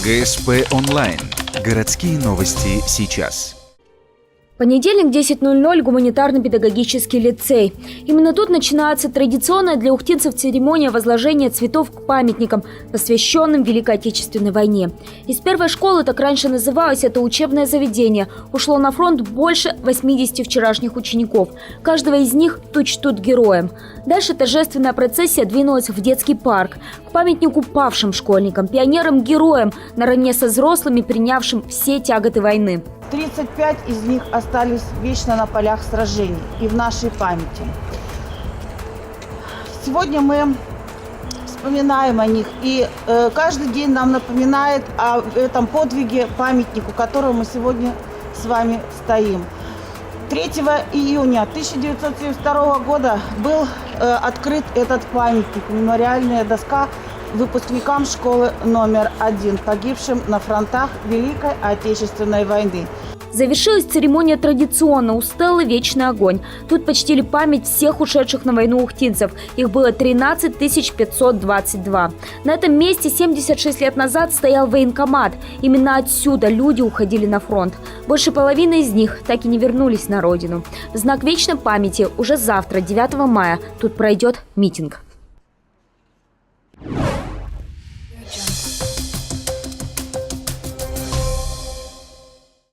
ГСП онлайн. Городские новости сейчас. Понедельник, 10:00, гуманитарно-педагогический лицей. Именно тут начинается традиционная для ухтинцев церемония возложения цветов к памятникам, посвященным Великой Отечественной войне. Из первой школы, так раньше называлось это учебное заведение, ушло на фронт больше 80 вчерашних учеников. Каждого из них тут чтут героем. Дальше торжественная процессия двинулась в детский парк, к памятнику павшим школьникам, пионерам-героям, наравне со взрослыми, принявшим все тяготы войны. 35 из них остались вечно на полях сражений и в нашей памяти. Сегодня мы вспоминаем о них, и каждый день нам напоминает о этом подвиге, памятнику, которому мы сегодня с вами стоим. 3 июня 1972 года был открыт этот памятник, мемориальная доска выпускникам школы номер 1, погибшим на фронтах Великой Отечественной войны. Завершилась церемония традиционно у стелы «Вечный огонь». Тут почтили память всех ушедших на войну ухтинцев. Их было 13 522. На этом месте 76 лет назад стоял военкомат. Именно отсюда люди уходили на фронт. Больше половины из них так и не вернулись на родину. В знак вечной памяти уже завтра, 9 мая, тут пройдет митинг.